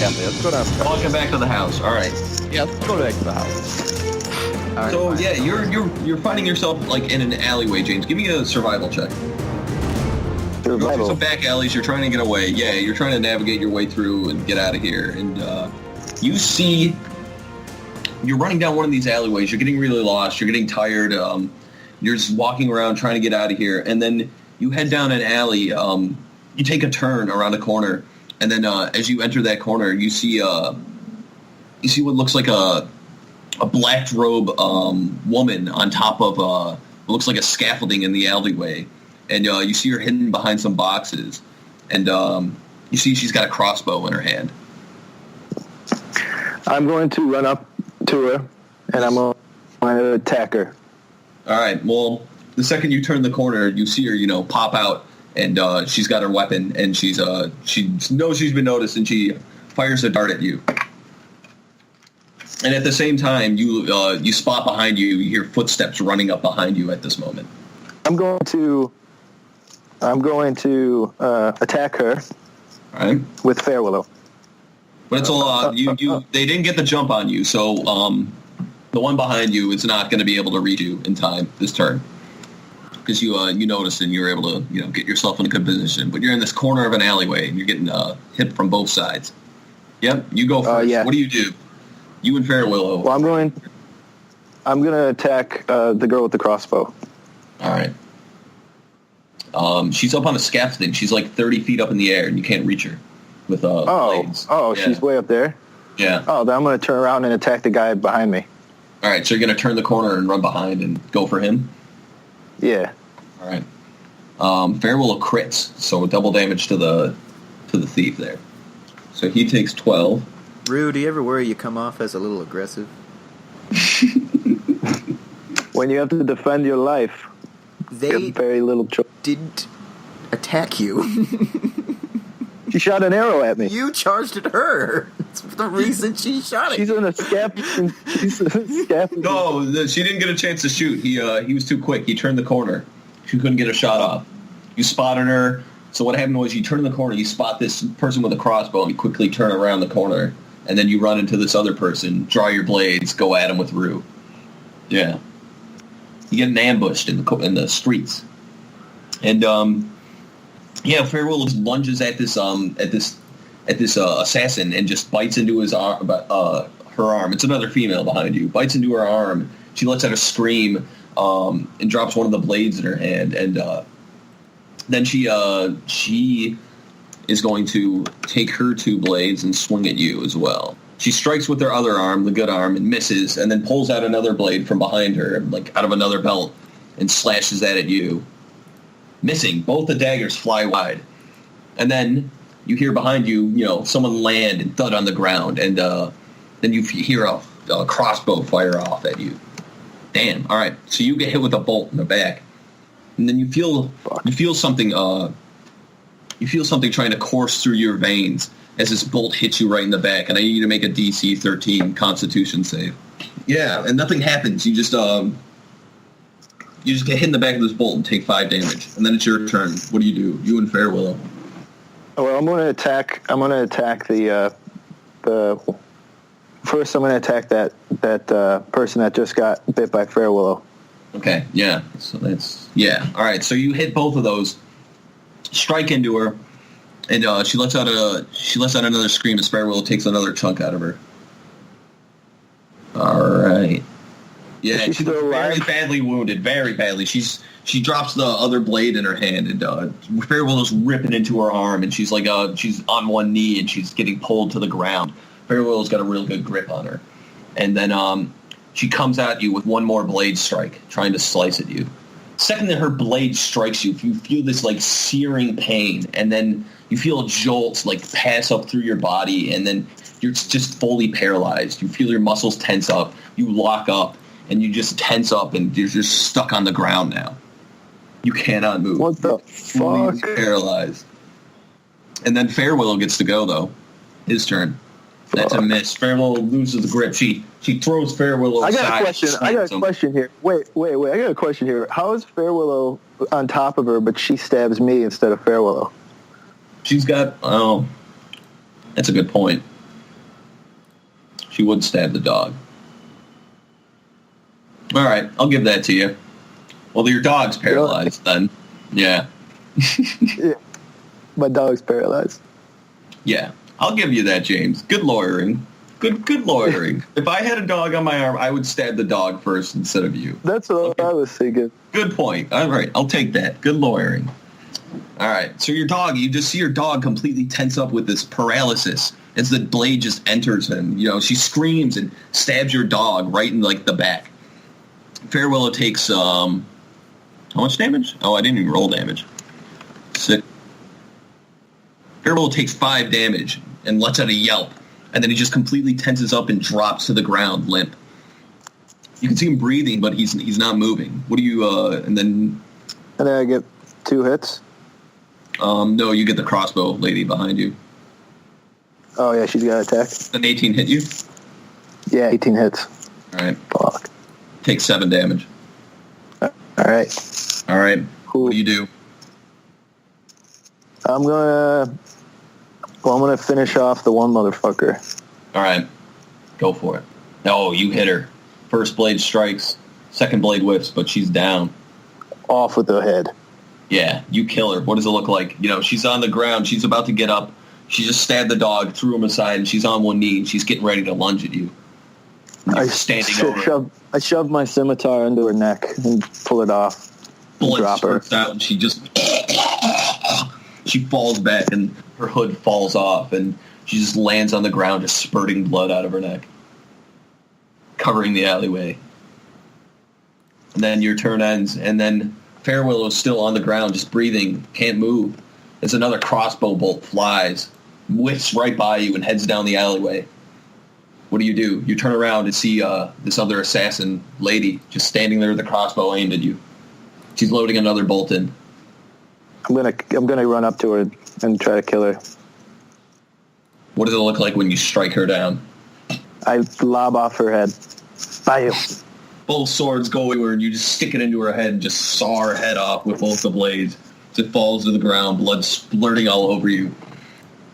Kathy. Let's go downstairs. Walking back to the house. All right. Yeah, let's go back to the house. All right, So fine. yeah, you're finding yourself like in an alleyway, James. Give me a survival check. You're going through some back alleys. You're trying to get away. Yeah, you're trying to navigate your way through and get out of here. And you see, you're running down one of these alleyways. You're getting really lost. You're getting tired. You're just walking around trying to get out of here. And then you head down an alley. You take a turn around a corner, and then as you enter that corner, you see what looks like a black robe woman on top of what looks like a scaffolding in the alleyway. And you see her hidden behind some boxes. And you see she's got a crossbow in her hand. I'm going to run up to her, and I'm going to attack her. All right. Well, the second you turn the corner, you see her, pop out, and she's got her weapon, and she knows she's been noticed, and she fires a dart at you. And at the same time, you spot behind you. You hear footsteps running up behind you at this moment. I'm going to attack her. All right. With Fairwillow. But it's they didn't get the jump on you, so the one behind you is not going to be able to reach you in time this turn. Because you noticed and you were able to get yourself in a good position. But you're in this corner of an alleyway and you're getting hit from both sides. Yep, you go first. Yeah. What do? You and Fairwillow. Well, I'm going to attack the girl with the crossbow. All right. She's up on a scaffolding. She's like 30 feet up in the air, and you can't reach her with blades. Oh, Yeah. She's way up there? Yeah. Oh, then I'm going to turn around and attack the guy behind me. All right, so you're going to turn the corner and run behind and go for him? Yeah. All right. Fairwillow crits, so double damage to the thief there. So he takes 12. Rue, do you ever worry you come off as a little aggressive? When you have to defend your life, you have very little choice. Didn't attack you. She shot an arrow at me. You charged at her. That's the reason she shot it. She's in a scaffolding. No, she didn't get a chance to shoot. He was too quick. He turned the corner. She couldn't get a shot off. You spotted her. So what happened was you turn the corner, you spot this person with a crossbow, and you quickly turn around the corner, and then you run into this other person, draw your blades, go at him with Rue. Yeah. You get ambushed in the streets. And Fairwillow lunges at this assassin and just bites into his arm, her arm. It's another female behind you. Bites into her arm. She lets out a scream and drops one of the blades in her hand. And then she is going to take her two blades and swing at you as well. She strikes with her other arm, the good arm, and misses, and then pulls out another blade from behind her, like out of another belt, and slashes that at you. Missing. Both the daggers fly wide. And then you hear behind you, someone land and thud on the ground, and then you hear a crossbow fire off at you. Damn. All right. So you get hit with a bolt in the back, and then you feel something. You feel something trying to course through your veins as this bolt hits you right in the back, and I need you to make a DC 13 Constitution save. Yeah, and nothing happens. You just get hit in the back of this bolt and take 5 damage, and then it's your turn. What do? You and Fairwillow. Well, I'm going to attack the first. I'm going to attack that person that just got bit by Fairwillow. Okay, yeah. So that's all right. So you hit both of those, strike into her, and she lets out another scream as Fairwillow takes another chunk out of her. All right. Yeah, she's very badly wounded, very badly. She drops the other blade in her hand, and Fairwillow's ripping into her arm, and she's like she's on one knee, and she's getting pulled to the ground. Fairwillow's got a real good grip on her, and then she comes at you with one more blade strike, trying to slice at you. Second that her blade strikes you, you feel this like searing pain, and then you feel a jolt like pass up through your body, and then you're just fully paralyzed. You feel your muscles tense up. You lock up, and you just tense up, and you're just stuck on the ground now. You cannot move. What the fuck? Paralyzed. And then Fairwillow gets to go, though. His turn. That's a miss. Fairwillow loses the grip. She throws Fairwillow aside. I got a question here. Wait. I got a question here. How is Fairwillow on top of her, but she stabs me instead of Fairwillow? She's got... Oh, that's a good point. She would stab the dog. All right, I'll give that to you. Well, your dog's paralyzed then. Yeah. Yeah. My dog's paralyzed. Yeah, I'll give you that, James. Good lawyering. Good lawyering. If I had a dog on my arm, I would stab the dog first instead of you. That's what I was thinking. Good point. All right, I'll take that. Good lawyering. All right, so your dog, you just see your dog completely tense up with this paralysis as the blade just enters him. You know, she screams and stabs your dog right in, like, the back. Farewillow takes, how much damage? Oh, I didn't even roll damage. 6. Farewillow takes 5 damage and lets out a yelp, and then he just completely tenses up and drops to the ground, limp. You can see him breathing, but he's not moving. What do you, and then I get 2 hits? No, you get the crossbow lady behind you. Oh, yeah, she's got attack. An 18 hit you? Yeah, 18 hits. All right. Fuck. Take 7 damage. All right. All right. Cool. What do you do? I'm gonna finish off the one motherfucker. All right. Go for it. Oh, you hit her. First blade strikes. Second blade whiffs, but she's down. Off with the head. Yeah, you kill her. What does it look like? You know, she's on the ground. She's about to get up. She just stabbed the dog, threw him aside, and she's on one knee, and she's getting ready to lunge at you. I shoved my scimitar into her neck and pull it off. Blood Drop her. spurts out, and she just... She falls back, and her hood falls off, and she just lands on the ground, just spurting blood out of her neck, covering the alleyway. And then your turn ends, and then Farewillow's still on the ground, just breathing, can't move. As another crossbow bolt flies, whiffs right by you, and heads down the alleyway. What do? You turn around and see this other assassin lady just standing there with a crossbow aimed at you. She's loading another bolt in. I'm gonna run up to her and try to kill her. What does it look like when you strike her down? I lob off her head. Bam. Both swords go everywhere, and you just stick it into her head and just saw her head off with both the blades. It falls to the ground, blood splurting all over you,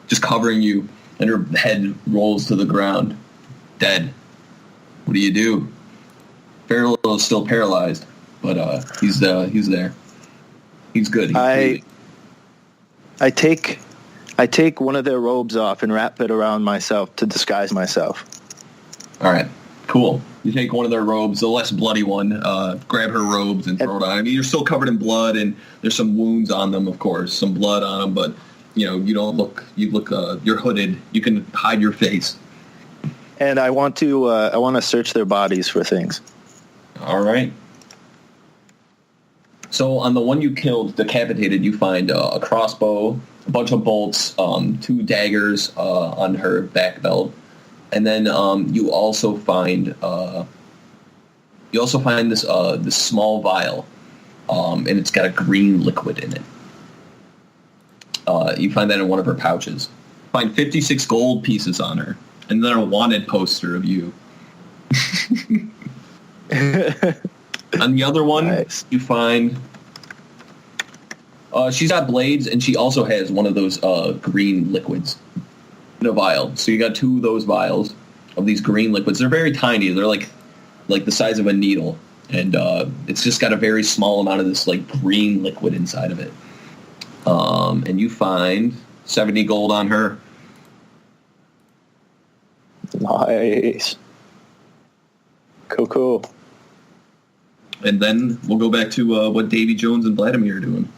just covering you, and her head rolls to the ground, dead. What do? Farewell is still paralyzed, but he's there. He's good. He's I take one of their robes off and wrap it around myself to disguise myself. All right, cool. You take one of their robes, the less bloody one, grab her robes and throw it on. I mean, you're still covered in blood, and there's some wounds on them, of course, some blood on them, but, you know, you look, you're hooded. You can hide your face. And I want to search their bodies for things. All right. So on the one you killed, decapitated, you find a crossbow, a bunch of bolts, 2 daggers on her back belt. And then you also find this small vial, and it's got a green liquid in it. You find that in one of her pouches. Find 56 gold pieces on her, and then a wanted poster of you. On the other one, nice. You find she's got blades, and she also has one of those green liquids in a vial. So you got 2 of those vials of these green liquids. They're very tiny. They're like the size of a needle, and it's just got a very small amount of this like green liquid inside of it. And you find 70 gold on her. Nice. Cool. And then we'll go back to what Davy Jones and Vladimir are doing.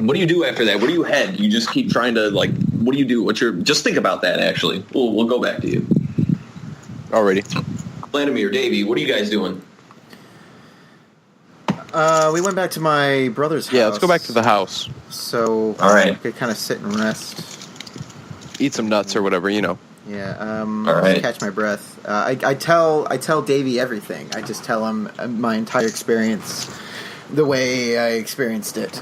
What do you do after that? Where do you head? You just keep trying to, like, what do you do? Just think about that, actually. We'll go back to you. Alrighty. Vladimir, Davy, what are you guys doing? We went back to my brother's house. Yeah, let's go back to the house. So, all right. We could kind of sit and rest. Eat some nuts or whatever, you know. Yeah, all right. catch my breath. I tell Davey everything. I just tell him my entire experience, the way I experienced it.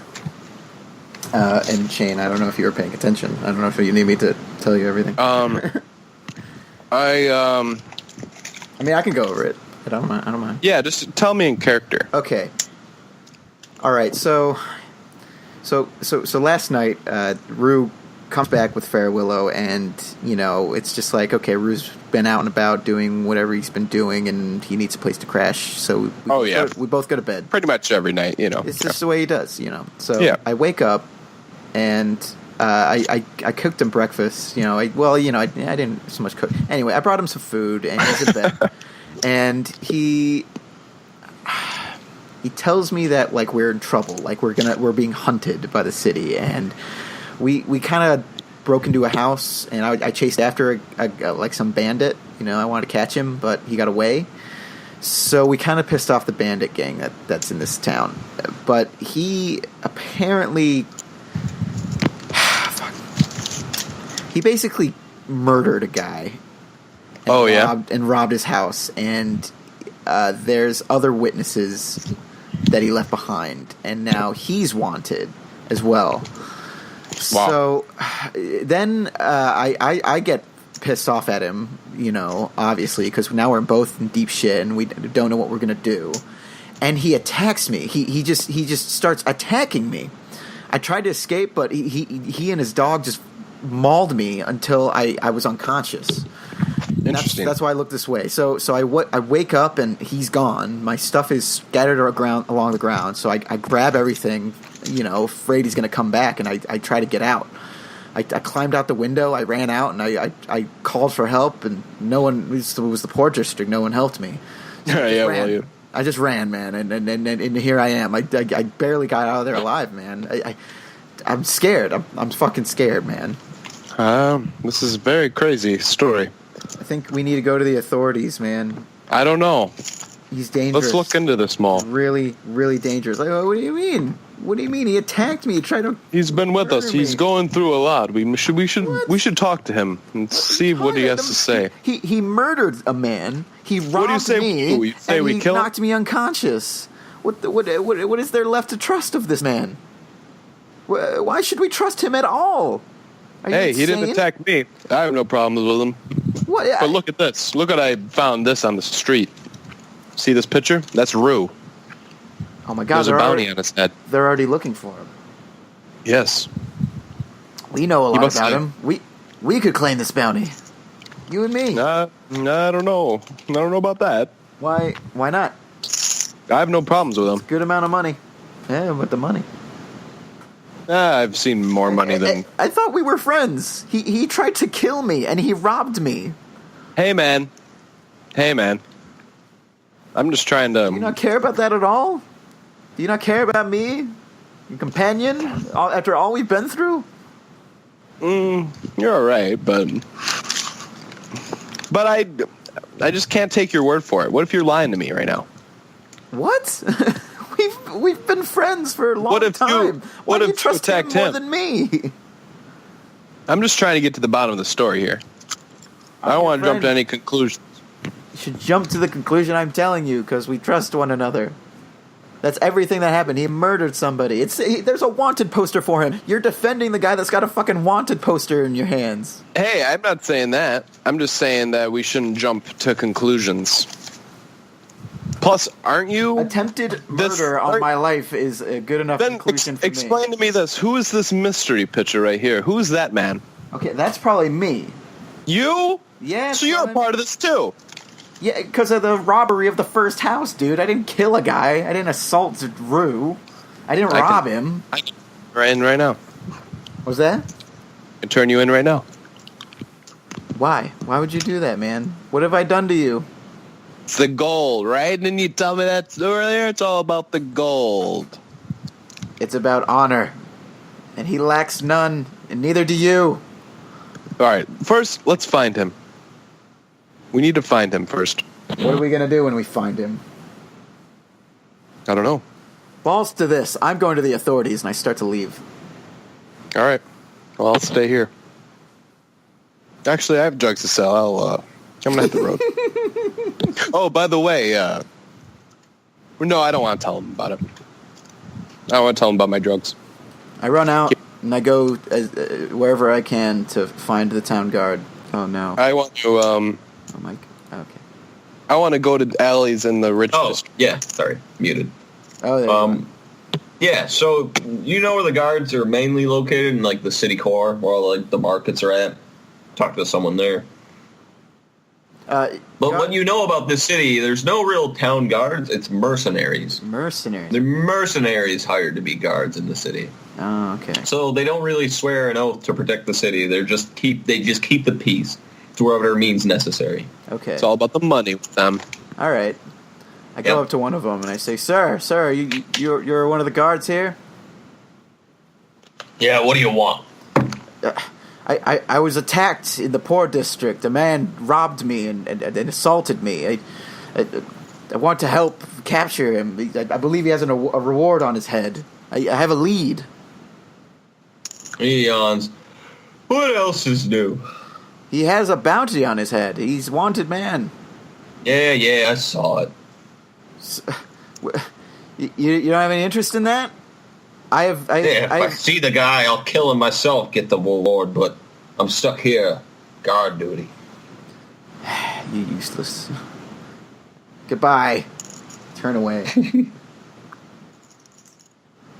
And Shane, I don't know if you were paying attention. I don't know if you need me to tell you everything. I mean, I can go over it. I don't mind. Yeah, just tell me in character. Okay. All right. So last night, Rue comes back with Fairwillow, and you know, it's just like, okay, Rue's been out and about doing whatever he's been doing, and he needs a place to crash. So we both go to bed. Pretty much every night, you know. It's just the way he does, you know. So Yeah. I wake up, and I cooked him breakfast. You know, I didn't so much cook. Anyway, I brought him some food, and he's in bed, and he tells me that like we're in trouble, like we're being hunted by the city, and we kind of broke into a house, and I chased after like some bandit. You know, I wanted to catch him, but he got away. So we kind of pissed off the bandit gang that's in this town. But he apparently, he basically murdered a guy. And robbed his house, and there's other witnesses that he left behind, and now he's wanted as well. Wow. So then I get pissed off at him, you know, obviously, because now we're both in deep shit and we don't know what we're gonna do. And he attacks me. He just starts attacking me. I tried to escape, but he and his dog just mauled me until I was unconscious. Interesting. That's why I look this way. So I wake up and he's gone. My stuff is scattered along the ground. So I grab everything, you know, afraid he's going to come back, and I try to get out. I climbed out the window. I ran out, and I called for help, and no one. It was the Port District. No one helped me. So I just ran, man, and here I am. I barely got out of there alive, man. I'm scared. I'm fucking scared, man. This is a very crazy story. I think we need to go to the authorities, man. I don't know. He's dangerous. Let's look into this more. Really, really dangerous. Like, what do you mean? What do you mean? He attacked me. He tried to. He's been with us. murder He's me. going through a lot. We should talk to him and see what he has to say. He murdered a man. He robbed What do you say me. we do? You say and we he kill him? knocked me unconscious. What is there left to trust of this man? Why should we trust him at all? Are you Hey, he didn't insane? attack me. I have no problems with him. What? But look at this. Look what I found this on the street. See this picture? That's Rue. Oh my God! There's a bounty on his head. They're already looking for him. Yes. We know a lot must about have- him. We could claim this bounty. You and me. I don't know. I don't know about that. Why not? I have no problems with him. Good amount of money. Yeah, with the money. I've seen more money than... I thought we were friends. He tried to kill me, and he robbed me. Hey, man. I'm just trying to... Do you not care about that at all? Do you not care about me? Your companion? After all we've been through? You're all right, but I just can't take your word for it. What if you're lying to me right now? What? We've been friends for a long time. Why do you trust him more than me? I'm just trying to get to the bottom of the story here. I don't want to jump to any conclusions. You should jump to the conclusion I'm telling you, because we trust one another. That's everything that happened. He murdered somebody. There's a wanted poster for him. You're defending the guy that's got a fucking wanted poster in your hands. Hey, I'm not saying that. I'm just saying that we shouldn't jump to conclusions. Plus, aren't you... Attempted murder on my life is a good enough conclusion for me. Explain to me this. Who is this mystery picture right here? Who's that man? Okay, that's probably me. You? Yeah. So you're a part of this too? Yeah, because of the robbery of the first house, dude. I didn't kill a guy. I didn't assault Rue. I didn't rob him. I can turn you in right now. What was that? I can turn you in right now. Why? Why would you do that, man? What have I done to you? It's the gold, right? Didn't you tell me that earlier? It's all about the gold. It's about honor. And he lacks none, and neither do you. All right, first, let's find him. We need to find him first. What are we going to do when we find him? I don't know. Balls to this. I'm going to the authorities, and I start to leave. All right. Well, I'll stay here. Actually, I have drugs to sell. I'm going to hit the road. Oh, by the way, no, I don't want to tell him about it. I don't want to tell him about my drugs. I run out, and I go wherever I can to find the town guard. Oh, no. I want to, Oh, my... Okay. I want to go to alleys in the rich district. Yeah, sorry, muted. Oh, there you go. Yeah, so you know where the guards are mainly located in like the city core, where all like the markets are at. Talk to someone there. But what you know about this city, there's no real town guards. It's mercenaries. Mercenaries. They're mercenaries hired to be guards in the city. Oh, okay. So they don't really swear an oath to protect the city. They just keep the peace to whatever means necessary. Okay. It's all about the money with them. All right. I go up to one of them and I say, "Sir, you're one of the guards here?" Yeah. What do you want? I was attacked in the poor district. A man robbed me and assaulted me. I want to help capture him. I believe he has a reward on his head. I have a lead. He yawns. What else is new? He has a bounty on his head. He's a wanted man. Yeah, I saw it. You don't have any interest in that? If I see the guy, I'll kill him myself, get the reward, but I'm stuck here. Guard duty. You useless. Goodbye. Turn away.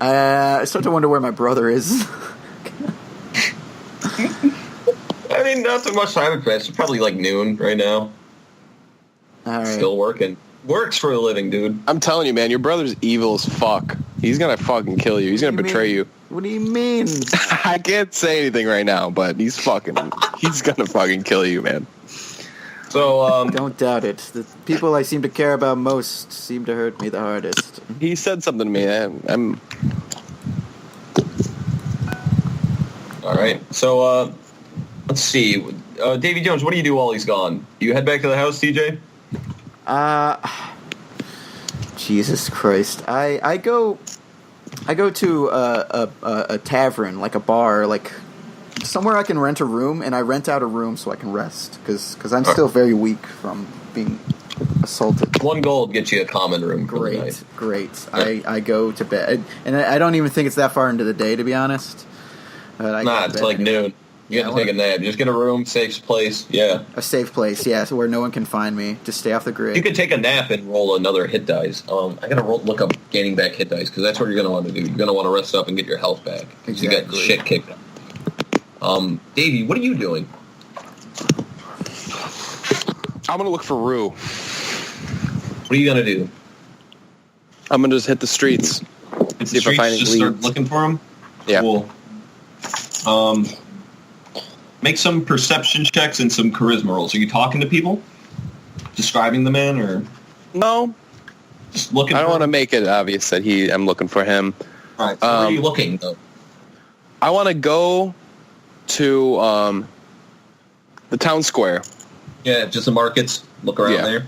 I start to wonder where my brother is. I mean, not so much time had passed. It's probably like noon right now. All right. Still working. Works for a living, dude. I'm telling you, man, your brother's evil as fuck. He's gonna fucking kill you. He's gonna betray you. What do you mean? I can't say anything right now, but he's gonna fucking kill you, man. So, Don't doubt it. The people I seem to care about most seem to hurt me the hardest. He said something to me. I'm all right. So, let's see. Davy Jones, what do you do while he's gone? You head back to the house, TJ? Jesus Christ. I go to a tavern, like a bar, like somewhere I can rent a room, and I rent out a room so I can rest, because I'm still very weak from being assaulted. $1 gold gets you a common room. Great. I go to bed, and I don't even think it's that far into the day, to be honest. But it's like noon. You have to take a nap. Just get a room, safe place. Yeah. A safe place, yeah, so where no one can find me. Just stay off the grid. You could take a nap and roll another hit dice. I gotta look up gaining back hit dice, because that's what you're gonna want to do. You're gonna want to rest up and get your health back. Because you got shit kicked up. Davey, what are you doing? I'm gonna look for Rue. What are you gonna do? I'm gonna just hit the streets. See if I find any leads. Start looking for him? Yeah. Cool. Make some perception checks and some charisma rolls. Are you talking to people? Describing the man, or no? Just looking. I don't want to make it obvious that I'm looking for him. All right. So where are you looking though? I want to go to the town square. Yeah, just the markets. Look around there.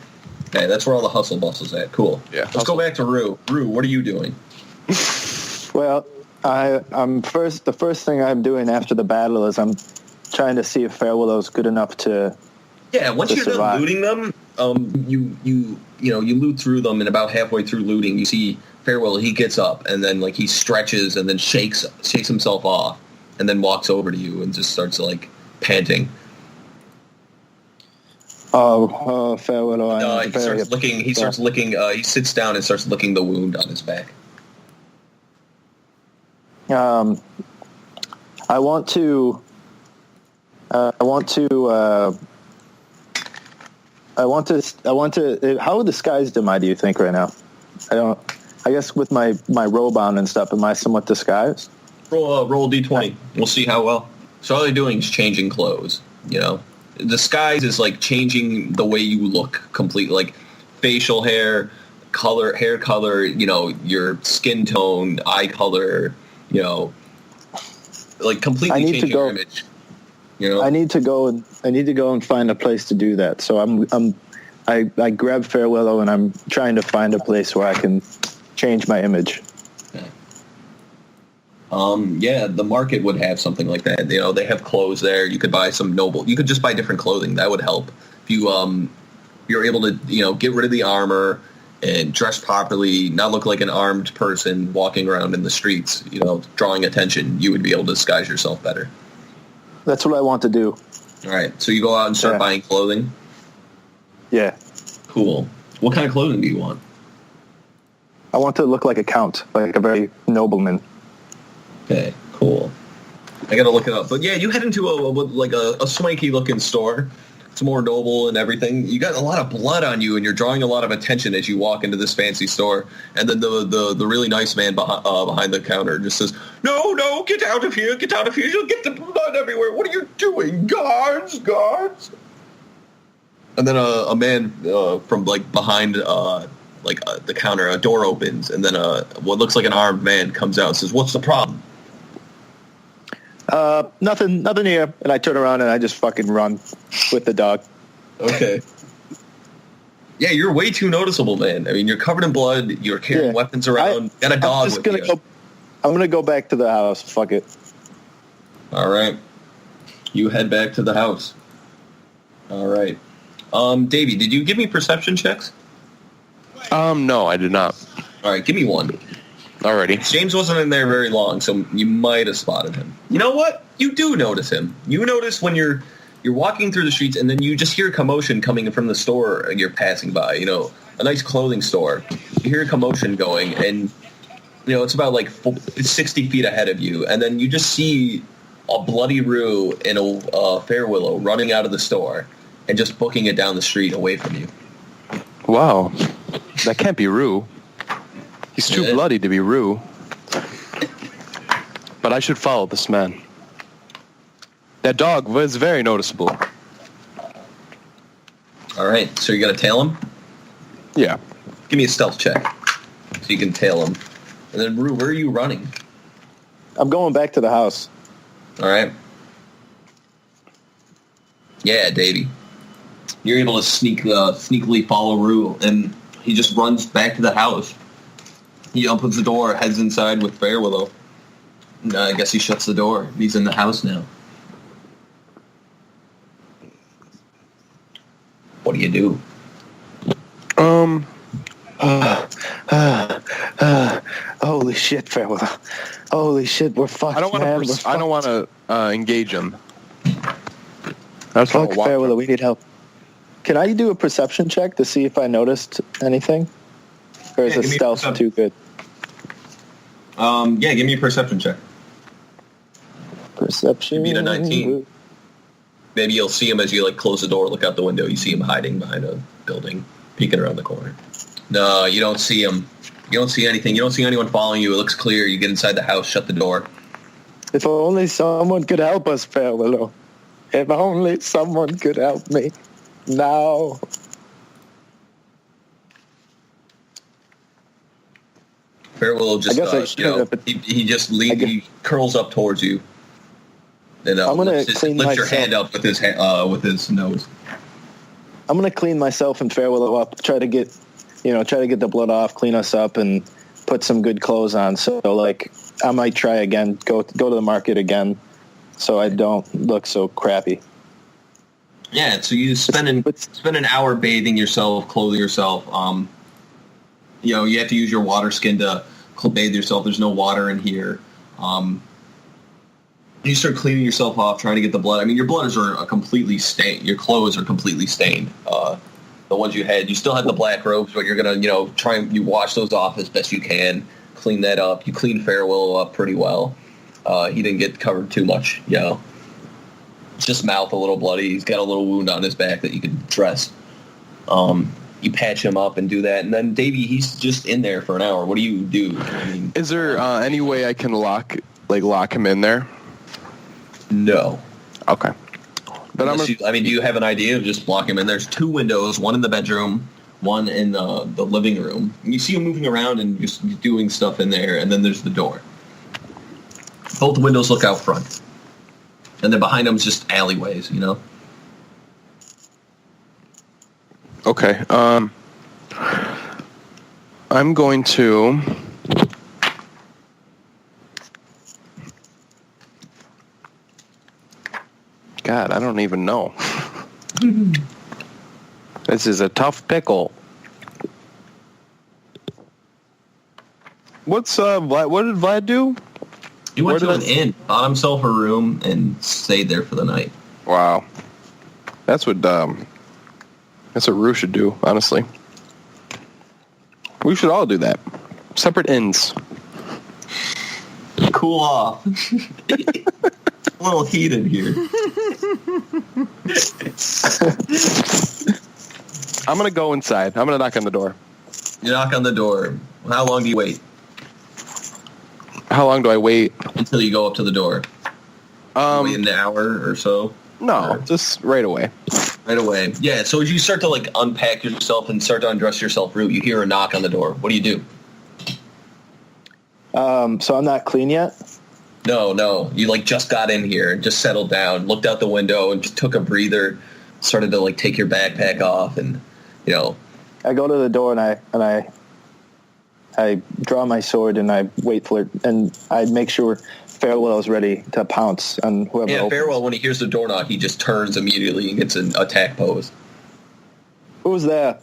Okay, that's where all the hustle bustle's at. Cool. Yeah. Let's go back to Rue. Rue, what are you doing? Well, I'm first. The first thing I'm doing after the battle is I'm trying to see if Fairwillow's good enough to. Yeah, once you're survive. done looting them, you loot through them, and about halfway through looting, you see Fairwillow. He gets up and then he stretches and then shakes himself off, and then walks over to you and just starts panting. Oh, Fairwillow! He starts licking. He starts licking. He sits down and starts licking the wound on his back. I want to. How disguised am I? Do you think right now? I guess with my robe on and stuff, am I somewhat disguised? Roll D20. We'll see how well. So all you're doing is changing clothes. Disguise is changing the way you look completely, facial hair color, your skin tone, eye color. Completely changing your image. I need to go and find a place to do that. So I grab Fairwillow and I'm trying to find a place where I can change my image. Yeah, the market would have something like that. They have clothes there. You could buy you could just buy different clothing. That would help. If you're able to, get rid of the armor and dress properly, not look like an armed person walking around in the streets, drawing attention, you would be able to disguise yourself better. That's what I want to do. All right, so you go out and start buying clothing? Yeah. Cool. What kind of clothing do you want? I want to look like a count, like a very nobleman. Okay, cool. I gotta look it up. But yeah, you head into a swanky looking store. It's more noble and everything. You got a lot of blood on you, and you're drawing a lot of attention as you walk into this fancy store. And then the really nice man behind the counter just says, "No, get out of here! Get out of here! You'll get the blood everywhere. What are you doing, guards? And then a man from like behind the counter, a door opens, and then what looks like an armed man comes out and says, "What's the problem?" Nothing here. And I turn around and I just fucking run with the dog. Okay. Yeah, you're way too noticeable, man. I mean, you're covered in blood. You're carrying weapons around. Got a dog with you. I'm going to go back to the house. Fuck it. All right. You head back to the house. All right. Davey, did you give me perception checks? No, I did not. All right, give me one. Alrighty. James wasn't in there very long, so you might have spotted him. You know what? You do notice him. You notice when you're walking through the streets, and then you just hear commotion coming from the store you're passing by. You know, a nice clothing store. You hear a commotion going, and you know it's about like 60 feet ahead of you, and then you just see a bloody Roo and a Fair Willow running out of the store and just booking it down the street away from you. Wow, that can't be Roo. He's too bloody to be Roo. But I should follow this man. That dog was very noticeable. All right, so you're going to tail him? Yeah. Give me a stealth check so you can tail him. And then, Roo, where are you running? I'm going back to the house. All right. Yeah, Davey. You're able to sneakily follow Roo, and he just runs back to the house. He opens the door, heads inside with Fair Willow. I guess he shuts the door. He's in the house now. What do you do? Holy shit, Fair Willow. Holy shit, we're fucked. I don't want to engage him. That's fuck, Fair Willow. We need help. Can I do a perception check to see if I noticed anything? Or is the stealth too good? Yeah, give me a perception check. Perception. You beat a 19. Maybe you'll see him as you close the door, look out the window. You see him hiding behind a building, peeking around the corner. No, you don't see him. You don't see anything. You don't see anyone following you. It looks clear. You get inside the house, shut the door. If only someone could help us, Fair Willow. If only someone could help me. Now. Fair Willow just, he just he curls up towards you. And I'm gonna lifts your hand up with his nose. I'm gonna clean myself and Fair Willow up. Try to get the blood off, clean us up, and put some good clothes on. So I might try again. Go to the market again, so I don't look so crappy. Yeah. So you spend an hour bathing yourself, clothing yourself. You have to use your water skin to bathe yourself. There's no water in here. You start cleaning yourself off, trying to get the blood. I mean, your bloods are completely stained. Your clothes are completely stained. The ones you had, you still had the black robes, but you're gonna, you wash those off as best you can, clean that up. You clean Fair Willow up pretty well. He didn't get covered too much, It's just mouth a little bloody. He's got a little wound on his back that you could dress. You patch him up and do that, and then Davey, he's just in there for an hour. What do you do? I mean, is there any way I can lock him in there? No. Okay. But do you have an idea of just block him in? There's two windows, one in the bedroom, one in the living room. And you see him moving around and just doing stuff in there, and then there's the door. Both windows look out front. And then behind them is just alleyways, Okay. I'm going to... God, I don't even know. This is a tough pickle. What did Vlad do? He went to an inn, bought himself a room, and stayed there for the night. Wow. That's what Rue should do, honestly. We should all do that. Separate inns. Cool off. little heated here. I'm going to go inside. I'm going to knock on the door. You knock on the door. How long do you wait? How long do I wait? Until you go up to the door. Wait an hour or so? No, just right away. Right away. Yeah, so as you start to, like, unpack yourself and start to undress yourself, Root, you hear a knock on the door. What do you do? So I'm not clean yet? No. You, like, just got in here and just settled down, looked out the window and just took a breather, started to, like, take your backpack off and, you know. I go to the door and I draw my sword and I wait for it, and I make sure Farewell is ready to pounce on whoever opens. Farewell, when he hears the door knock, he just turns immediately and gets an attack pose. Who's there?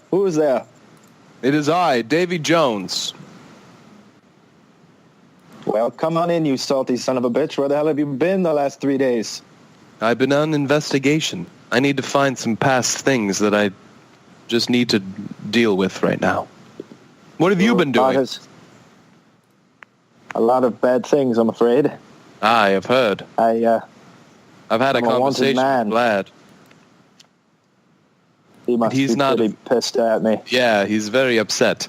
It is I, Davy Jones. Well, come on in, you salty son of a bitch. Where the hell have you been the last 3 days? I've been on investigation. I need to find some past things that I just need to deal with right now. What have you been doing? A lot of bad things, I'm afraid. I have heard. I've had a conversation with Vlad. He must be pretty pissed at me. Yeah, he's very upset.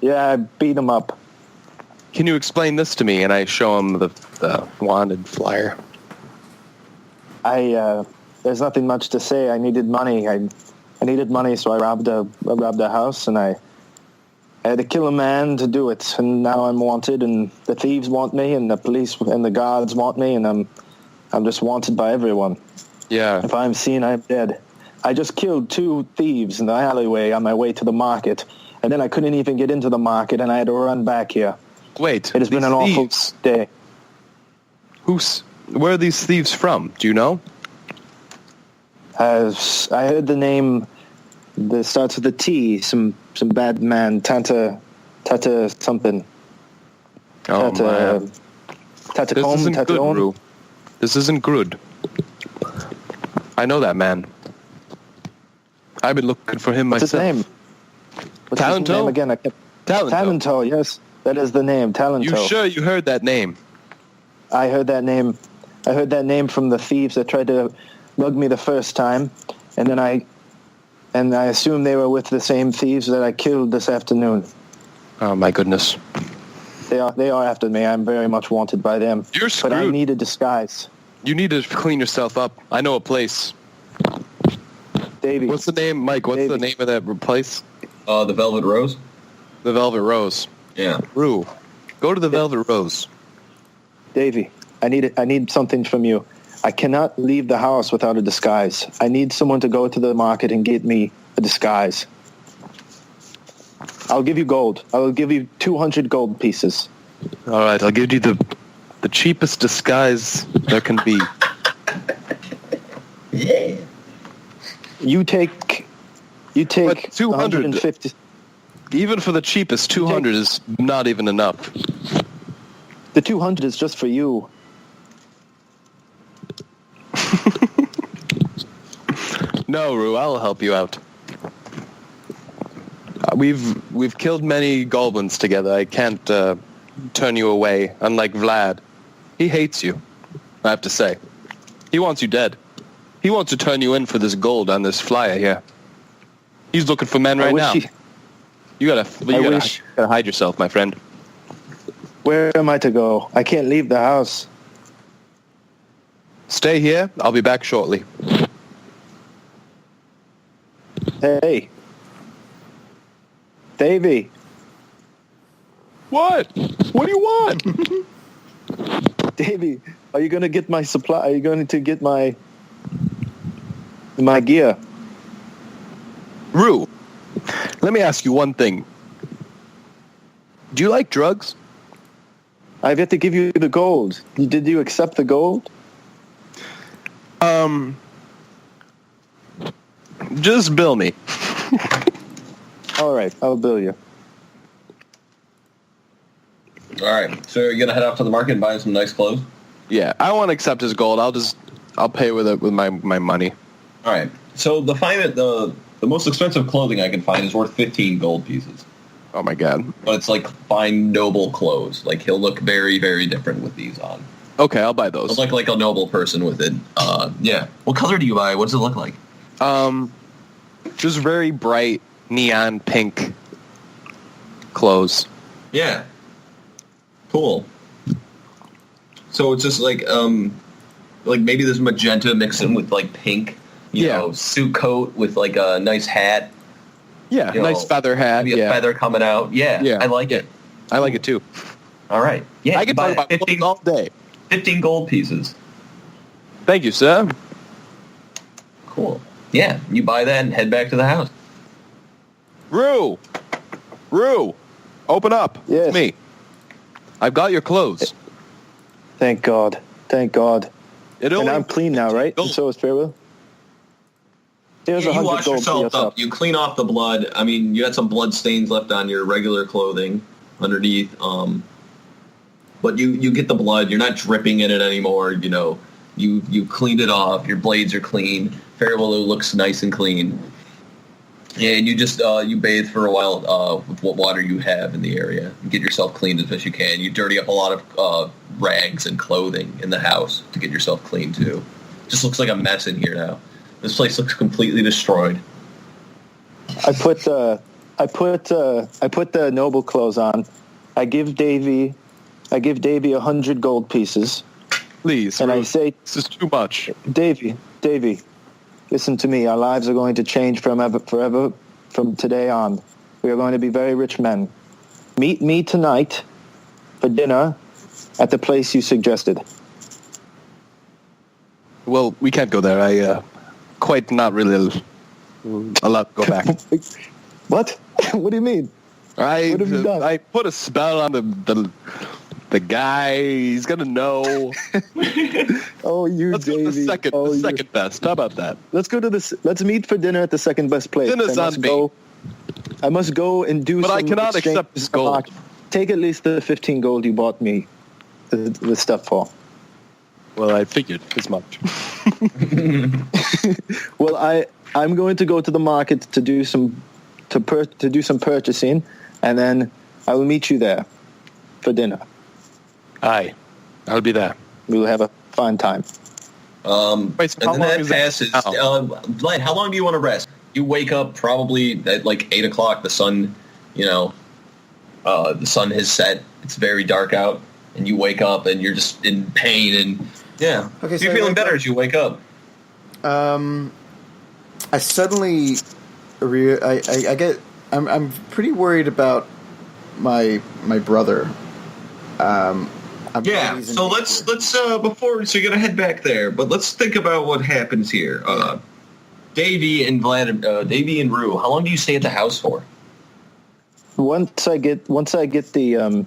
Yeah, I beat him up. Can you explain this to me? And I show him the wanted flyer. There's nothing much to say. I needed money. I needed money, so I robbed a house, and I had to kill a man to do it. And now I'm wanted, and the thieves want me, and the police and the guards want me, and I'm just wanted by everyone. Yeah. If I'm seen, I'm dead. I just killed 2 thieves in the alleyway on my way to the market, and then I couldn't even get into the market, and I had to run back here. Wait. It has been an awful day. Where are these thieves from? Do you know? I heard the name that starts with a T. Some bad man, Tata something. Oh, man. Tatacombe, This isn't good, Rue. This isn't good. I know that man. I've been looking for him myself. What's his name? What's his name again? Talento, yes. That is the name, Talento. You sure you heard that name? I heard that name. I heard that name from the thieves that tried to mug me the first time, and then I assume they were with the same thieves that I killed this afternoon. Oh my goodness. They are after me. I'm very much wanted by them. You're screwed. But I need a disguise. You need to clean yourself up. I know a place. Davey. What's the name, Mike? What's the name of that place? The Velvet Rose? The Velvet Rose. Yeah. Rue, go to the Velvet Rose. Davey, I need something from you. I cannot leave the house without a disguise. I need someone to go to the market and get me a disguise. I'll give you gold. I will give you 200 gold pieces. All right, I'll give you the cheapest disguise there can be. Yeah. You take 200. 150. Even for the cheapest, 200 is not even enough. The 200 is just for you. No, Rue, I'll help you out. We've killed many goblins together. I can't turn you away, unlike Vlad. He hates you, I have to say. He wants you dead. He wants to turn you in for this gold on this flyer here. He's looking for men right now. You gotta hide yourself, my friend. Where am I to go? I can't leave the house. Stay here. I'll be back shortly. Hey. Davey. What? What do you want? Davey, are you going to get my supply? Are you going to get my gear? Rue, let me ask you one thing. Do you like drugs? I've yet to give you the gold. Did you accept the gold? Just bill me. All right, I'll bill you. All right, so you're gonna head out to the market and buy some nice clothes. Yeah, I won't accept his gold. I'll pay with it with my money. All right. So the most expensive clothing I can find is worth 15 gold pieces. Oh my god! But it's like fine noble clothes. Like he'll look very, very different with these on. Okay, I'll buy those. Look like a noble person with it. Yeah. What color do you buy? What does it look like? Just very bright neon pink clothes. Yeah. Cool. So it's just like maybe there's magenta mixed in with like pink, you know, suit coat with like a nice hat. Yeah, nice feather hat. Maybe a feather coming out. Yeah, I like it. I like it too. All right. Yeah, I can talk about 15 all day. 15 gold pieces. Thank you, sir. Cool. Yeah, you buy that and head back to the house. Rue, open up. Yes. It's me. I've got your clothes. Thank God. It And I'm clean now, right? And so is Farewell. Here's Yeah, you 100 wash gold for yourself up. You clean off the blood. I mean, you had some blood stains left on your regular clothing underneath. But you get the blood. You're not dripping in it anymore. You know, you cleaned it off. Your blades are clean. Farewell looks nice and clean. And you just you bathe for a while with what water you have in the area. And get yourself cleaned as best you can. You dirty up a lot of rags and clothing in the house to get yourself clean too. Just looks like a mess in here now. This place looks completely destroyed. I put the noble clothes on. I give Davy 100 gold pieces. Please, and Rue, I say, this is too much. Davy, listen to me. Our lives are going to change forever from today on. We are going to be very rich men. Meet me tonight for dinner at the place you suggested. Well, we can't go there. I quite not really allowed to go back. What? What do you mean? What have you done? I put a spell on the guy. He's gonna know. Oh, you, Let's Davey. go to the second best. How about that? Let's go to let's meet for dinner at the second best place. Dinner's on me. I must go and do. But some I cannot exchanges accept this gold. Take at least the 15 gold you bought me the stuff for. Well, I figured as much. Well, I'm going to go to the market to do some purchasing, and then I will meet you there for dinner. Aye, I'll be there. We will have a fine time. Wait, so And then that passes. Vlad, how long do you want to rest? You wake up probably at like 8 o'clock. The sun, the sun has set. It's very dark out, and you wake up and you're just in pain. And yeah, Okay, so you're feeling better as you wake up. I suddenly, I'm pretty worried about my brother. Yeah, so let's so you're gonna head back there, but let's think about what happens here. Davy and Rue, how long do you stay at the house for? Once I get the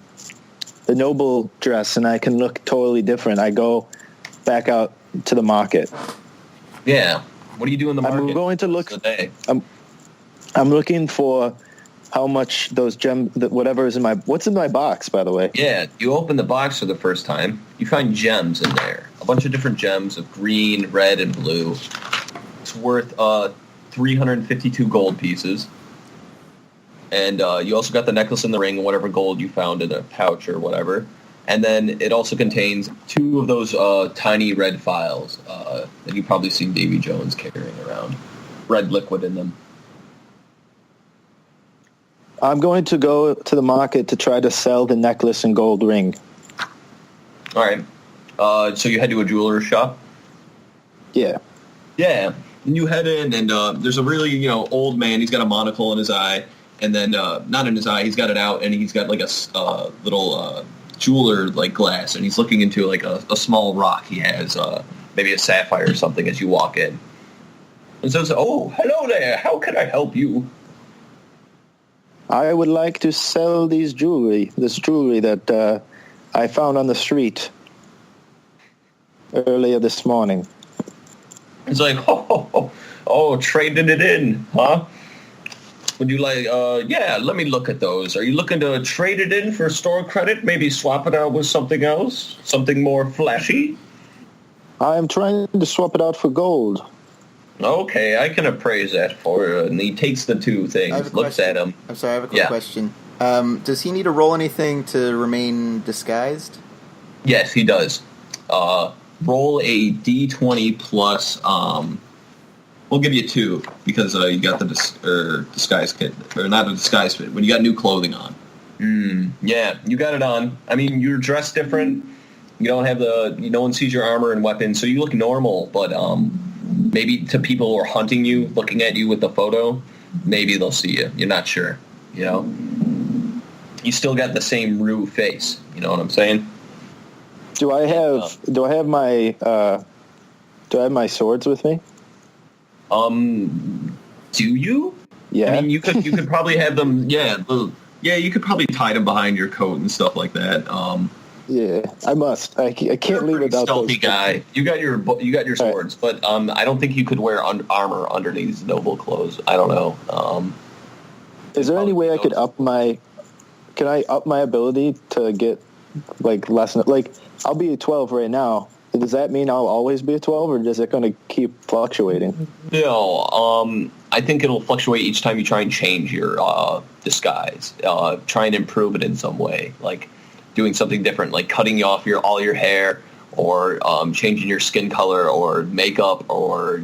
noble dress and I can look totally different, I go back out to the market. Yeah. What do you do in the market? I'm going to look. Today? I'm looking for how much those gems, whatever is in my. What's in my box, by the way? Yeah, you open the box for the first time. You find gems in there, a bunch of different gems of green, red, and blue. It's worth 352 gold pieces. And you also got the necklace and the ring and whatever gold you found in a pouch or whatever. And then it also contains 2 of those tiny red files that you've probably seen Davy Jones carrying around. Red liquid in them. I'm going to go to the market to try to sell the necklace and gold ring. All right. So you head to a jeweler's shop? Yeah. Yeah. And you head in, and there's a really, old man. He's got a monocle in his eye. And then, not in his eye, he's got it out, and he's got like a little jeweler like glass, and he's looking into like a small rock. He has maybe a sapphire or something as you walk in. And says, "Oh, hello there. How can I help you?" I would like to sell this jewelry that I found on the street earlier this morning. He's like, oh, trading it in, huh? Would you like, yeah, let me look at those. Are you looking to trade it in for store credit? Maybe swap it out with something else? Something more flashy? I'm trying to swap it out for gold. Okay, I can appraise that for you. And he takes the 2 things, looks at them. I'm sorry, I have a quick question. Does he need to roll anything to remain disguised? Yes, he does. roll a d20 plus. We'll give you 2 because you got the disguise kit, or not a disguise fit, but you got new clothing on. Yeah, you got it on. I mean, you're dressed different. You don't have no one sees your armor and weapons, so you look normal. But maybe to people who are hunting you, looking at you with the photo, maybe they'll see you. You're not sure. You know, you still got the same Rue face. You know what I'm saying? Do I have my swords with me? Do you? Yeah. I mean, you could probably have them. Yeah, you could probably tie them behind your coat and stuff like that. Yeah, I must. I can't leave without stealthy those. Guy. You got your swords, but I don't think you could wear armor underneath noble clothes. I don't know. Is there any way I could Can I up my ability to get like less? Like I'll be a 12 right now. Does that mean I'll always be a 12, or is it going to keep fluctuating? No, I think it'll fluctuate each time you try and change your disguise. Try and improve it in some way, like doing something different, like cutting off all your hair, or changing your skin color or makeup, or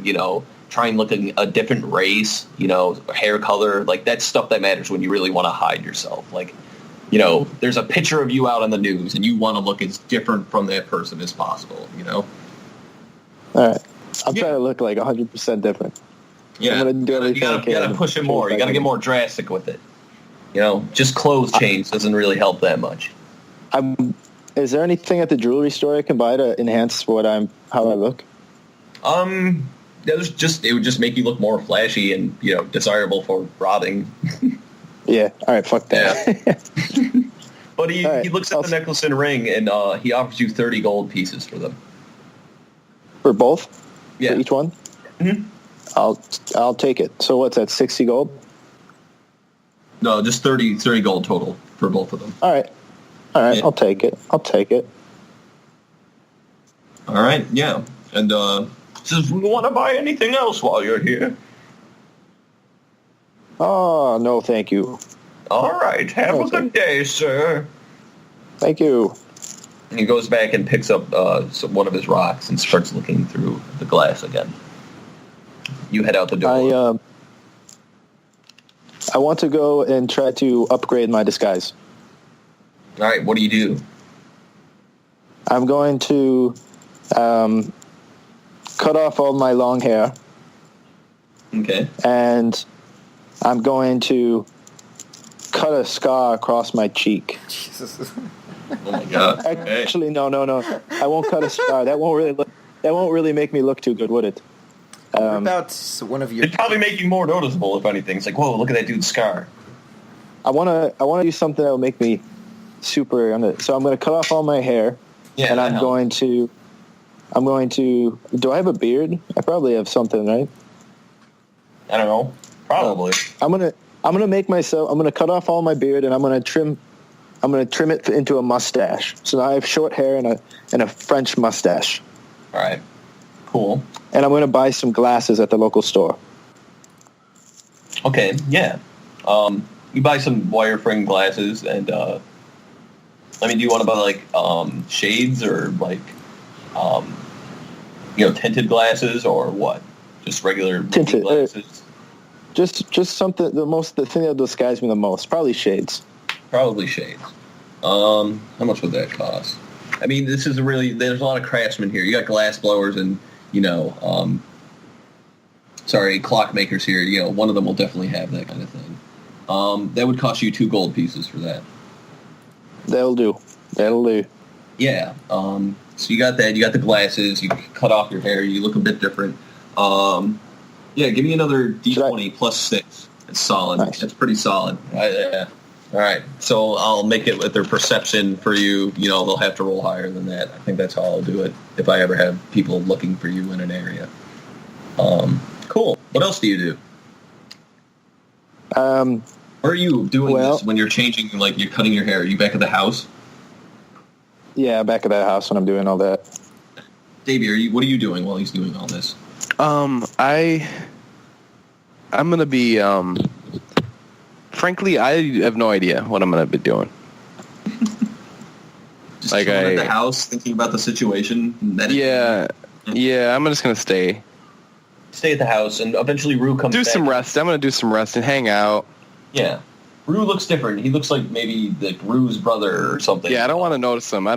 trying looking a different race, hair color. Like that's stuff that matters when you really want to hide yourself. Like, there's a picture of you out on the news and you want to look as different from that person as possible, All right. I'm trying to look like 100% different. Yeah. I'm gonna do you gotta push it more. You gotta get more drastic with it. Just clothes change doesn't really help that much. Is there anything at the jewelry store I can buy to enhance how I look? It would just make you look more flashy and, desirable for robbing. Yeah. All right. Fuck that. Yeah. But he looks at the Also, necklace and ring, and he offers you 30 gold pieces for them. for both? Yeah. For each one? Mm-hmm. I'll take it. So what's that? 60 gold? No, just 30 gold total for both of them. All right. Yeah. I'll take it. All right. Yeah. And says, we want to buy anything else while you're here. Oh, no, thank you. All right. Have a good day, sir. Thank you. And he goes back and picks up one of his rocks and starts looking through the glass again. You head out the door. I want to go and try to upgrade my disguise. All right. What do you do? I'm going to cut off all my long hair. Okay. And I'm going to cut a scar across my cheek. Jesus. Oh my God. Okay. Actually, no. I won't cut a scar. That won't really make me look too good, would it? What about one of your... It'd probably make you more noticeable, if anything. It's like, whoa, look at that dude's scar. I want to do something that will make me super... So I'm going to cut off all my hair. Yeah, and I'm going to... Do I have a beard? I probably have something, right? I don't know. Probably. I'm gonna cut off all my beard and I'm gonna trim it into a mustache. So now I have short hair and a French mustache. All right. Cool. And I'm gonna buy some glasses at the local store. Okay. Yeah. You buy some wire frame glasses, and do you want to buy like shades or like tinted glasses or what? Just regular tinted glasses. Just something. The thing that disguises me the most, probably shades. Probably shades. How much would that cost? I mean, there's a lot of craftsmen here. You got glass blowers and clockmakers here. One of them will definitely have that kind of thing. That would cost you 2 gold pieces for that. That'll do. Yeah. So you got that. You got the glasses. You cut off your hair. You look a bit different. Yeah, give me another D20 plus 6. It's solid. Nice. It's pretty solid. Yeah. All right. So I'll make it with their perception for you. They'll have to roll higher than that. I think that's how I'll do it if I ever have people looking for you in an area. Cool. What else do you do? Where are you doing this when you're changing, like you're cutting your hair? Are you back at the house? Yeah, back at the house when I'm doing all that. Davey, what are you doing while he's doing all this? I'm gonna be frankly, I have no idea what I'm gonna be doing. Just Like chilling at the house, thinking about the situation. Yeah, I'm just gonna stay. Stay at the house, and eventually Rue comes back. Some rest. I'm gonna do some rest and hang out. Yeah. Rue looks different. He looks like maybe like Rue's brother or something. Yeah, I don't want to notice him.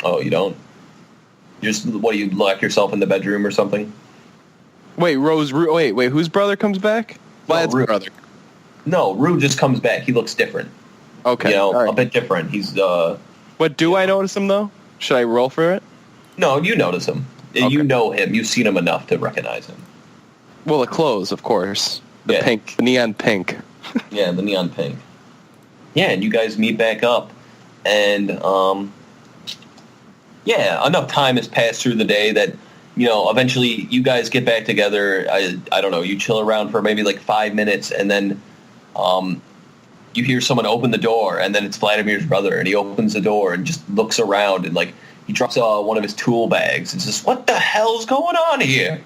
Oh, you don't? Just, you lock yourself in the bedroom or something? Wait, wait, whose brother comes back? Vlad's brother. No, Rue just comes back. He looks different. Okay. A bit different. He's, What, do I notice him, though? Should I roll for it? No, you notice him. Okay. You know him. You've seen him enough to recognize him. Well, the clothes, of course. The neon pink. Yeah, the neon pink. Yeah, and you guys meet back up, and, enough time has passed through the day that, eventually you guys get back together. I don't know, you chill around for maybe like 5 minutes, and then you hear someone open the door, and then it's Vladimir's brother, and he opens the door and just looks around, and like he drops one of his tool bags and says, "What the hell's going on here?"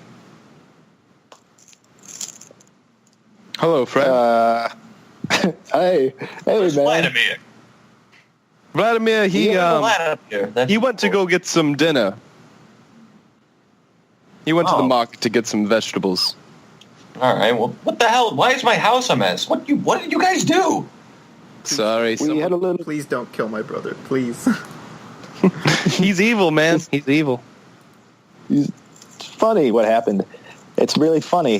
Hello, friend. Hey, Where's man. Vladimir? Vladimir, he went to go get some dinner. He went to the market to get some vegetables. All right. Well, what the hell? Why is my house a mess? What did you guys do? Sorry. We had a little. Please don't kill my brother, please. He's evil, man. He's evil. It's funny what happened. It's really funny.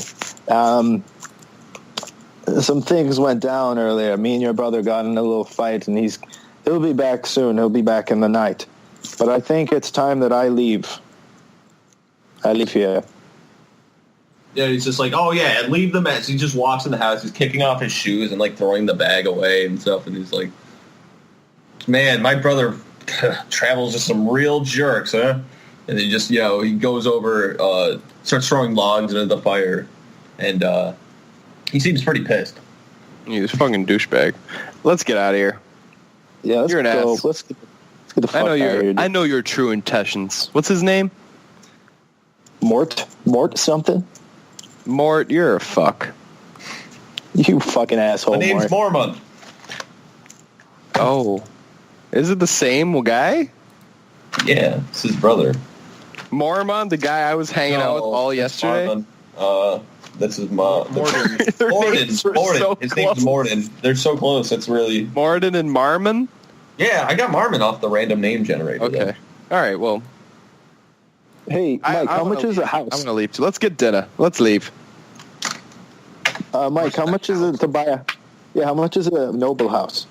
Some things went down earlier. Me and your brother got in a little fight, and he'll be back soon. He'll be back in the night. But I think it's time that I leave. I leave here. Yeah, he's just like, oh yeah, leave the mess. He just walks in the house. He's kicking off his shoes and like throwing the bag away and stuff. And he's like, man, my brother travels with some real jerks, huh? And he just, he goes over, starts throwing logs into the fire, and he seems pretty pissed. He's a fucking douchebag. Let's get out of here. Yeah, You're an go. ass. Let's get the fuck out of here. Dude. I know your true intentions. What's his name? Mort something. Mort, you're a fuck. You fucking asshole. My name's Mormon. Oh, is it the same guy? Yeah, it's his brother. Mormon, the guy I was hanging out with all yesterday. This is Morden. Morden. So his name's Morden. They're so close. It's really Morden and Marmon. Yeah, I got Marmon off the random name generator. Okay. All right. Well. Hey, Mike, how much is a house? I'm gonna leave too. Let's get dinner. Let's leave. Mike, how much is it to buy how much is a noble house?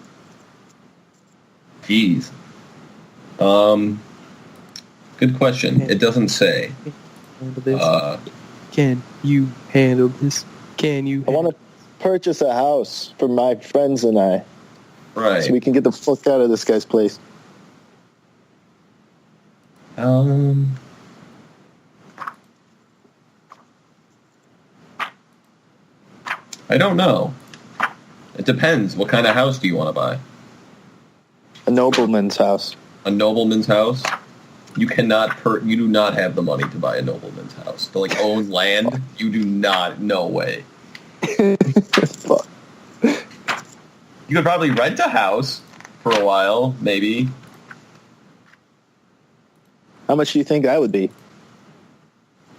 Jeez. Good question. It doesn't say. Can you handle this? Can you? I want to purchase a house for my friends and I. Right. So we can get the fuck out of this guy's place. I don't know. It depends. What kind of house do you want to buy? A nobleman's house. A nobleman's house? You cannot. You do not have the money to buy a nobleman's house. To own land, you do not. No way. Fuck. You could probably rent a house for a while, maybe. How much do you think that would be?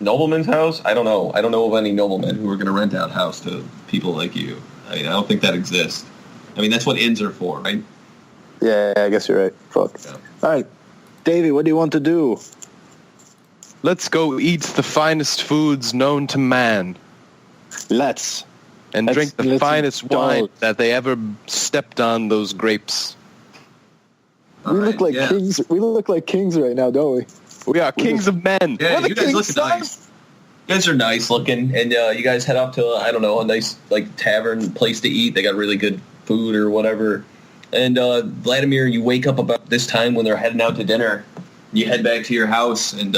Nobleman's house? I don't know. I don't know of any noblemen who are going to rent out house to people like you. I don't think that exists. I mean, that's what inns are for, right? Yeah, I guess you're right. Fuck. Yeah. All right. Davey, what do you want to do? Let's go eat the finest foods known to man. Let's drink the finest wine indulge. that they ever stepped on those grapes. We look like kings. We look like kings right now, don't we? We are kings of men. Yeah, We're the you guys kings, look nice. You guys are nice looking, and you guys head up to, I don't know, a nice tavern place to eat. They got really good food or whatever. And Vladimir, you wake up about this time when they're heading out to dinner. You head back to your house, and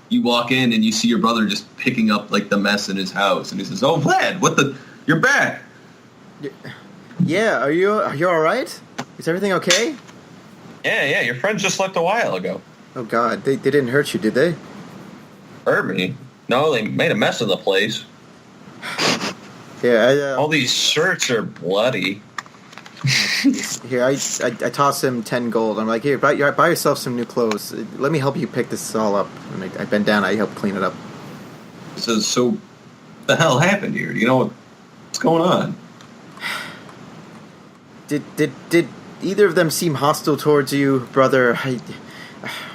you walk in, and you see your brother just picking up the mess in his house. And he says, "Oh, Vlad, you're back." Yeah, are you all right? Is everything okay? Yeah, your friends just left a while ago. Oh God, they didn't hurt you, did they? Hurt me? No, they made a mess of the place. Yeah, all these shirts are bloody. Here, I toss him 10 gold. I'm like, here, buy yourself some new clothes. Let me help you pick this all up. And I bend down. I help clean it up. He says, so the hell happened here? Do you know what's going on? Did either of them seem hostile towards you, brother? I'm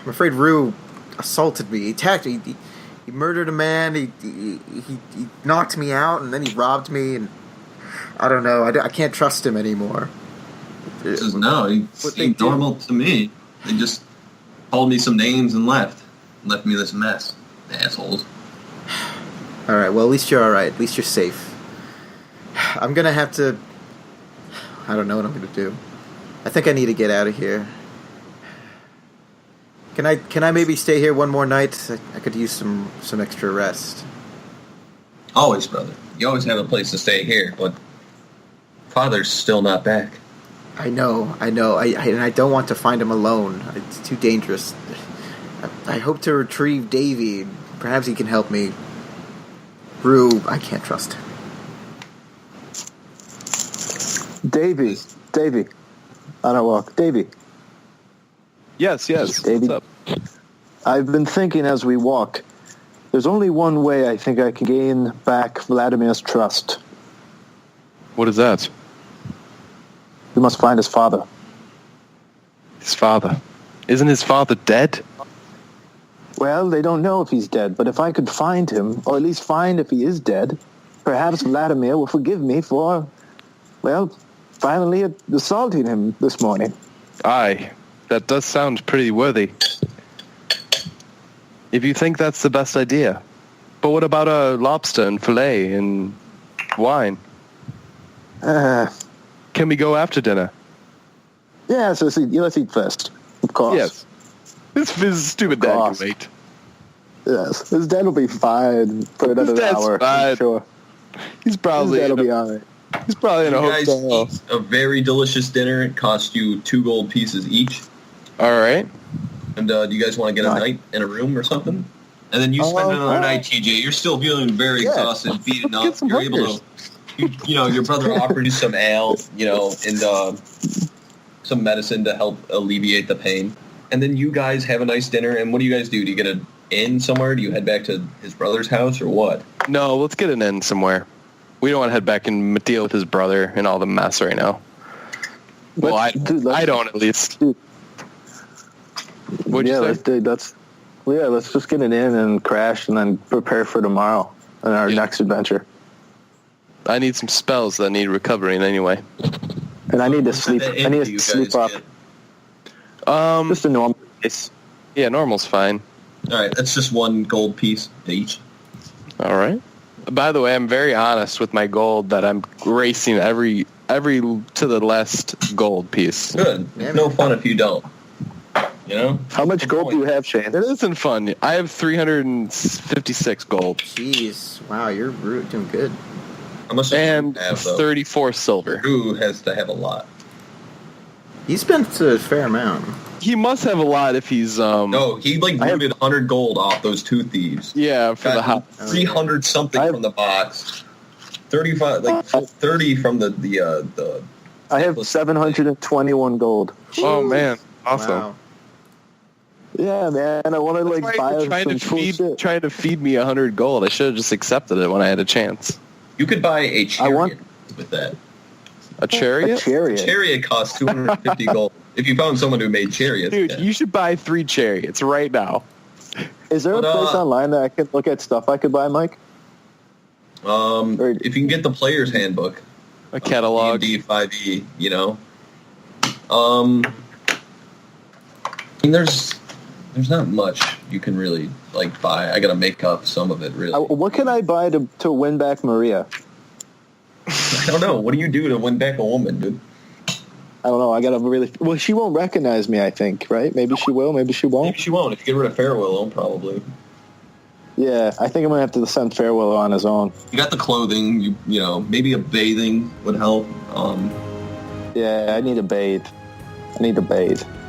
afraid Rue assaulted me. He attacked me. He murdered a man. He knocked me out, and then he robbed me. And I don't know. I can't trust him anymore. He says, no, he seemed normal to me. They just called me some names and left me this mess. Assholes. All right. Well, at least you're all right. At least you're safe. I'm gonna have to. I don't know what I'm gonna do. I think I need to get out of here. Can I maybe stay here one more night? I could use some extra rest. Always, brother. You always have a place to stay here, but Father's still not back. I know. And I don't want to find him alone. It's too dangerous. I hope to retrieve Davy. Perhaps he can help me. Rue, I can't trust him. Davy. On our walk. Davy. Yes. Davey. What's up? I've been thinking as we walk, there's only one way I think I can gain back Vladimir's trust. What is that? We must find his father. His father. Isn't his father dead? Well, they don't know if he's dead, but if I could find him, or at least find if he is dead, perhaps Vladimir will forgive me for, well, finally assaulting him this morning. Aye. That does sound pretty worthy. If you think that's the best idea. But what about a lobster and filet and wine? Can we go after dinner? Yeah, so let's eat first. Of course. Yes. His stupid dad can wait. Yes. His dad will be fine for another hour. Fine. Sure. His dad will be all right. He's probably in a hotel. You guys eat a very delicious dinner. It cost you 2 gold pieces each. All right. And do you guys want to get a night in a room or something? And then you spend another night, TJ. You're still feeling very exhausted, beaten up. You're able to, your brother offered you some ale, and some medicine to help alleviate the pain. And then you guys have a nice dinner. And what do you guys do? Do you get an inn somewhere? Do you head back to his brother's house or what? No, let's get an inn somewhere. We don't want to head back and deal with his brother and all the mess right now. Well, I don't at least. What'd you say? Let's just get it in and crash and then prepare for tomorrow and our next adventure. I need some spells that need recovering anyway. And I need to sleep. I need to sleep off. Just a normal pace. Yeah, normal's fine. All right, that's just 1 gold piece each. All right. By the way, I'm very honest with my gold that I'm racing every to the last gold piece. Good. It's no fun if you don't. How much gold do you have, Shane? It isn't fun. I have 356 gold. Jeez. Wow, you're doing good. How much and do you have, 34 silver. Who has to have a lot? He spent a fair amount. He must have a lot if he's... No, he looted 100 gold off those 2 thieves. Yeah, for the house. 300 something from the box. 35, 30 from the I have 721 gold. Oh, man. Awesome. Wow. Yeah, man. I want to buy some cool shit. Trying to feed me 100 gold. I should have just accepted it when I had a chance. You could buy a chariot with that. A chariot? A chariot. A chariot costs 250 gold. If you found someone who made chariots. Dude, you should buy 3 chariots right now. Is there a place online that I can look at stuff I could buy, Mike? If you can get the player's handbook. A catalog. D&D 5e, there's not much you can really buy. I gotta make up some of it, really. What can I buy to win back Maria? I don't know. What do you do to win back a woman, dude? I don't know. I gotta really. Well, she won't recognize me. I think, right? Maybe she will. Maybe she won't. Maybe she won't. If you get rid of Farewell, probably. Yeah, I think I'm gonna have to send Farewell on his own. You got the clothing. Maybe a bathing would help. Yeah, I need to bathe.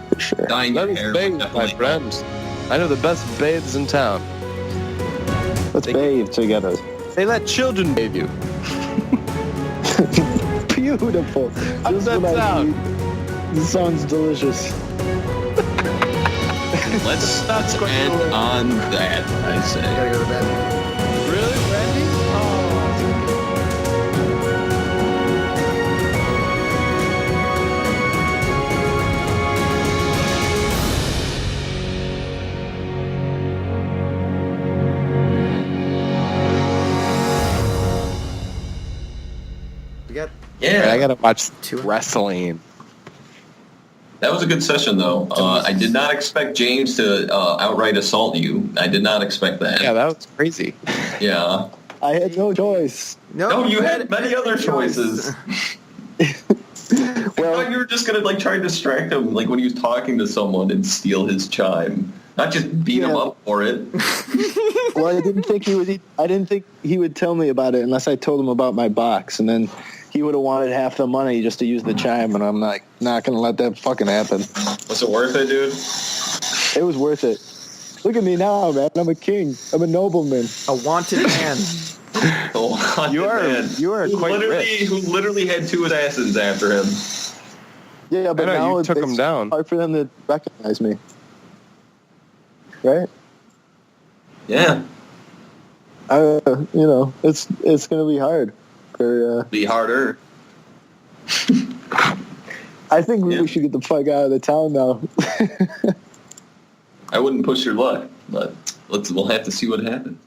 For sure. Dyeing your Let hair us bathe, would my definitely friends. I know the best bathes in town. Let's bathe together. They let children bathe you. Beautiful. How does that sound? This sounds delicious. Let's end on that, I say. Gotta go to bed. Really, Randy? We got Yeah, I gotta watch 2 wrestling. that was a good session, though. I did not expect James to outright assault you. I did not expect that. Yeah, that was crazy. Yeah. I had no choice. No, you had many other choices. I thought you were just gonna try to distract him, like when he was talking to someone, and steal his chime, not just beat him up for it. Well, I didn't think he would tell me about it unless I told him about my box, and then he would have wanted half the money just to use the chime, and I'm like, not gonna let that fucking happen. Was it worth it, dude? It was worth it. Look at me now, man. I'm a king. I'm a nobleman. a wanted man. You are quite rich. Who literally had 2 assassins after him. Yeah, but I know, now you took it's him down. hard for them to recognize me. Right? Yeah. It's going to be hard. Be harder. I think we should get the fuck out of the town now. I wouldn't push your luck, but we'll have to see what happens.